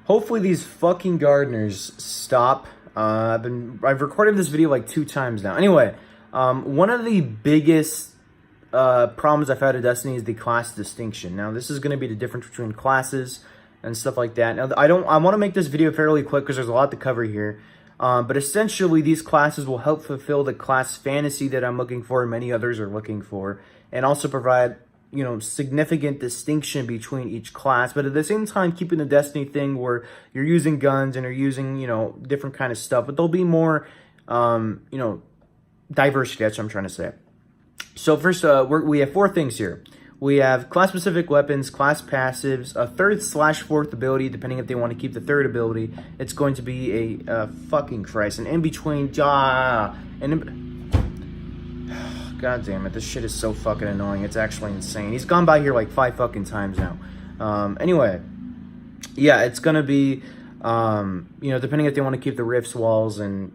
Hopefully these fucking gardeners stop. I've recorded this video like 2 times now. Anyway, one of the biggest problems I've had with Destiny is the class distinction. Now, this is going to be the difference between classes and stuff like that. Now, I want to make this video fairly quick because there's a lot to cover here. But essentially, these classes will help fulfill the class fantasy that I'm looking for and many others are looking for, and also provide, you know, significant distinction between each class, but at the same time keeping the Destiny thing where you're using guns and you're using, you know, different kind of stuff, but there'll be more, you know, diversity. That's what I'm trying to say. So first, we have 4 things here. We have class-specific weapons, class passives, a 3rd/4th ability, depending if they want to keep the 3rd ability. It's going to be a fucking Christ, an in-between, God damn it, this shit is so fucking annoying. It's actually insane. He's gone by here like 5 fucking times now. Anyway, yeah, it's gonna be, you know, depending if they want to keep the rifts, walls, and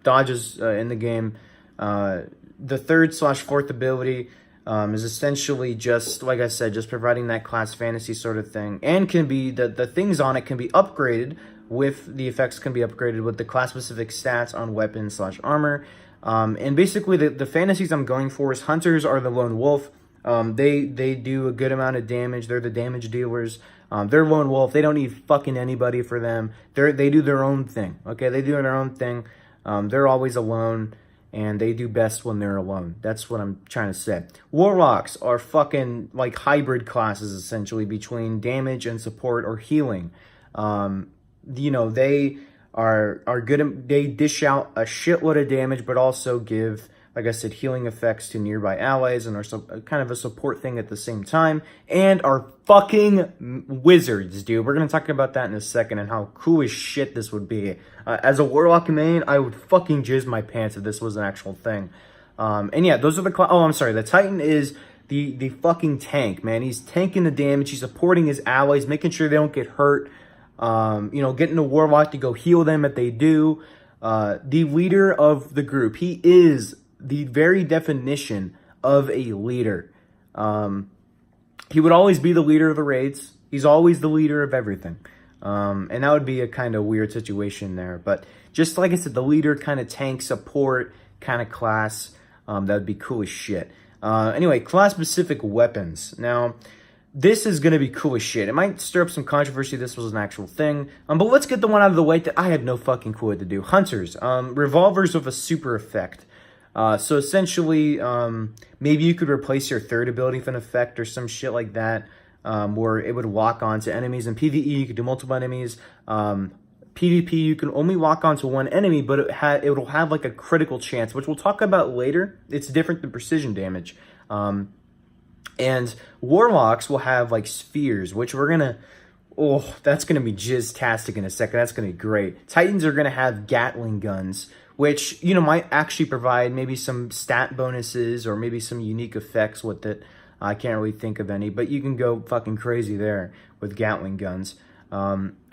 dodges in the game. The 3rd/4th ability is essentially just, like I said, just providing that class fantasy sort of thing, and can be the things on it can be upgraded with the effects, can be upgraded with the class specific stats on weapons/armor. And basically the fantasies I'm going for is hunters are the lone wolf. They do a good amount of damage. They're the damage dealers. They're lone wolf. They don't need fucking anybody for them. They do their own thing. Okay, they do their own thing. They're always alone, and they do best when they're alone. That's what I'm trying to say. Warlocks are fucking like hybrid classes, essentially, between damage and support or healing. You know, they are good. They dish out a shitload of damage, but also give, like I said, healing effects to nearby allies, and are kind of a support thing at the same time, and are fucking wizards, dude. We're gonna talk about that in a second, and how cool as shit this would be. As a Warlock main, I would fucking jizz my pants if this was an actual thing. And yeah, those are the oh, I'm sorry, the Titan is the fucking tank, man. He's tanking the damage, he's supporting his allies, making sure they don't get hurt. You know, getting a Warlock to go heal them if they do. The leader of the group. He is the very definition of a leader. He would always be the leader of the raids. He's always the leader of everything. And that would be a kind of weird situation there. But just like I said, the leader kind of tank support kind of class. That would be cool as shit. Anyway, class-specific weapons. Now, this is going to be cool as shit. It might stir up some controversy if this was an actual thing. But let's get the one out of the way that I have no fucking clue what to do. Hunters. Revolvers with a super effect. So essentially, maybe you could replace your 3rd ability with an effect or some shit like that. Where it would lock onto enemies. In PvE, you could do multiple enemies. PvP, you can only lock onto one enemy, but it will have like a critical chance, which we'll talk about later. It's different than precision damage. And Warlocks will have like spheres, which we're gonna, oh, that's gonna be jizz-tastic in a second. That's gonna be great. Titans are gonna have Gatling guns, which, you know, might actually provide maybe some stat bonuses or maybe some unique effects with it. I can't really think of any, but you can go fucking crazy there with Gatling guns.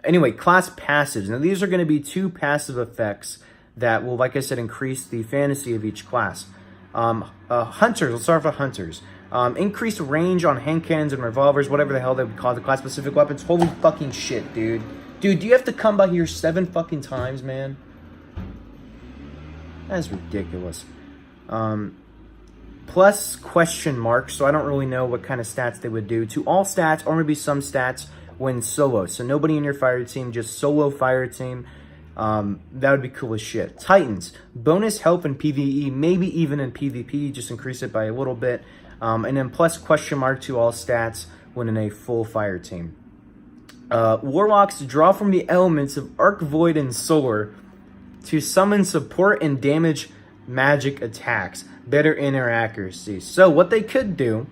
Anyway, class passives. Now, these are going to be 2 passive effects that will, like I said, increase the fantasy of each class. Hunters, let's start with hunters. Increased range on hand cannons and revolvers, whatever the hell they would call the class-specific weapons. Holy fucking shit, dude. Dude, do you have to come by here 7 fucking times, man? That's ridiculous. Plus question mark, so I don't really know what kind of stats they would do. To all stats, or maybe some stats when solo. So nobody in your fire team, just solo fire team. That would be cool as shit. Titans, bonus health in PvE, maybe even in PvP, just increase it by a little bit. And then plus question mark to all stats when in a full fire team. Warlocks, draw from the elements of Arc, Void, and Solar to summon support and damage magic attacks. Better inner accuracy. So what they could do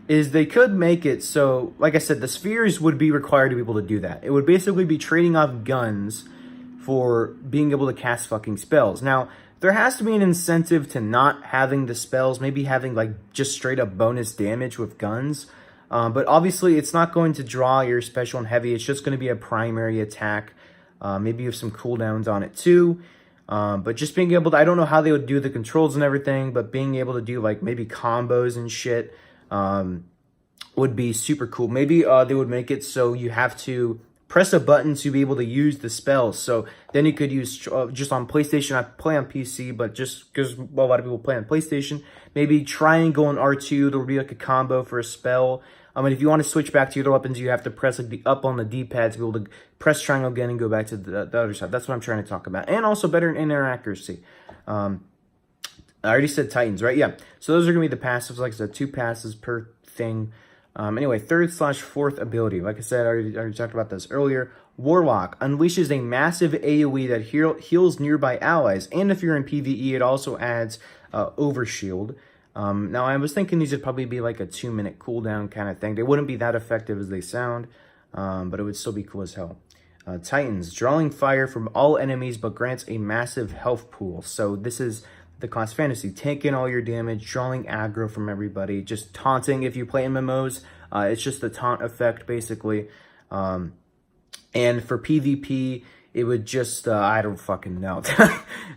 is they could make it so, like I said, the spheres would be required to be able to do that. It would basically be trading off guns for being able to cast fucking spells. Now, there has to be an incentive to not having the spells, maybe having like just straight up bonus damage with guns. But obviously it's not going to draw your special and heavy. It's just going to be a primary attack. Maybe with some cooldowns on it too. But just being able to, I don't know how they would do the controls and everything, but being able to do like maybe combos and shit would be super cool. Maybe they would make it so you have to press a button to be able to use the spells. So then you could use just on PlayStation. I play on PC, but just because a lot of people play on PlayStation, maybe triangle and R2, there will be like a combo for a spell. And if you want to switch back to your other weapons, you have to press like the up on the D-pad to be able to press triangle again and go back to the other side. That's what I'm trying to talk about. And also better in-air accuracy. I already said Titans, right? Yeah. So those are going to be the passives. Like I said, 2 passes per thing. Anyway, 3rd/4th ability. Like I said, I already talked about this earlier. Warlock unleashes a massive AoE that heals nearby allies. And if you're in PvE, it also adds Overshield. Now, I was thinking these would probably be like a 2-minute cooldown kind of thing. They wouldn't be that effective as they sound, but it would still be cool as hell. Titans, drawing fire from all enemies, but grants a massive health pool. So this is the class fantasy. Taking all your damage, drawing aggro from everybody, just taunting if you play MMOs. It's just the taunt effect, basically. And for PvP, it would just, I don't fucking know.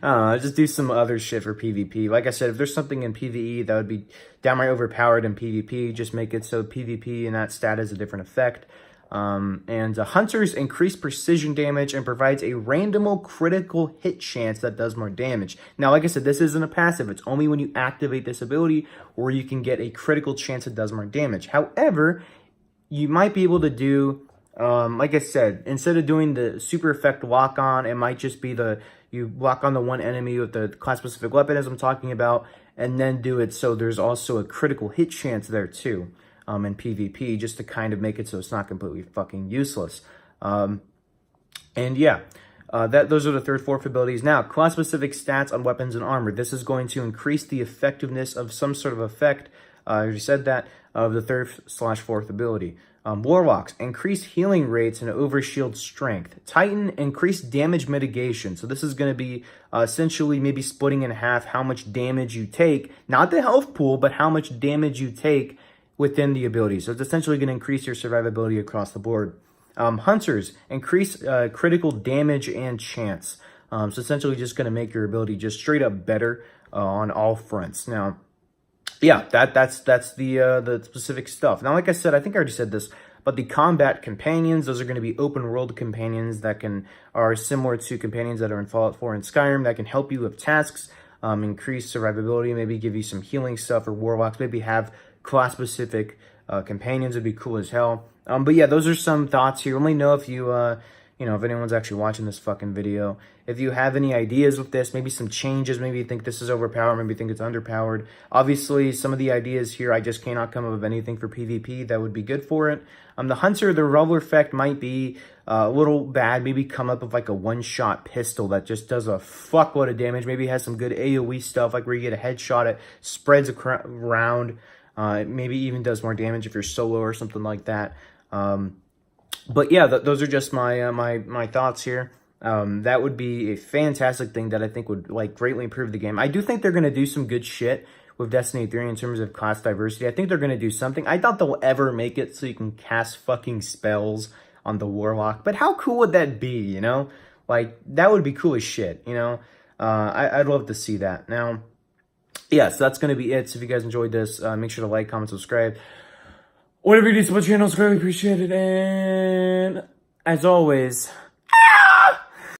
Just do some other shit for PvP. Like I said, if there's something in PvE that would be downright overpowered in PvP, just make it so PvP and that stat has a different effect. Hunters increase precision damage and provides a randomal critical hit chance that does more damage. Now, like I said, this isn't a passive. It's only when you activate this ability where you can get a critical chance that does more damage. However, you might be able to do, like I said, instead of doing the super effect lock on, it might just be you lock on the one enemy with the class specific weapon as I'm talking about, and then do it so there's also a critical hit chance there too. In PvP, just to kind of make it so it's not completely fucking useless. Those are the 3rd, 4th abilities. Now, class-specific stats on weapons and armor. This is going to increase the effectiveness of some sort of effect, I already said that, of the 3rd/4th ability. Warlocks, increase healing rates and overshield strength. Titan, increase damage mitigation. So this is going to be essentially maybe splitting in half how much damage you take. Not the health pool, but how much damage you take within the ability. So it's essentially going to increase your survivability across the board. Hunters, increase critical damage and chance. So essentially just going to make your ability just straight up better on all fronts. Now, yeah, that's the specific stuff. Now, like I said, I think I already said this, but the combat companions, those are going to be open world companions that are similar to companions that are in Fallout 4 and Skyrim that can help you with tasks, increase survivability, maybe give you some healing stuff, or warlocks, maybe have class-specific companions. Would be cool as hell. But yeah, those are some thoughts here. Let me know if you, if anyone's actually watching this fucking video. If you have any ideas with this, maybe some changes, maybe you think this is overpowered, maybe you think it's underpowered. Obviously, some of the ideas here, I just cannot come up with anything for PvP that would be good for it. The Hunter, the revolver effect might be a little bad. Maybe come up with like a one-shot pistol that just does a fuckload of damage. Maybe has some good AoE stuff, like where you get a headshot, it spreads around. Maybe even does more damage if you're solo or something like that. But yeah, those are just my my thoughts here. That would be a fantastic thing that I think would greatly improve the game. I do think they're going to do some good shit with Destiny 3 in terms of class diversity. I think they're going to do something. I doubt they'll ever make it so you can cast fucking spells on the Warlock. But how cool would that be, you know? That would be cool as shit, you know? I'd love to see that. Now, yeah, so that's going to be it. So if you guys enjoyed this, make sure to like, comment, subscribe. Whatever you do, support the channel, it's greatly appreciated. And as always,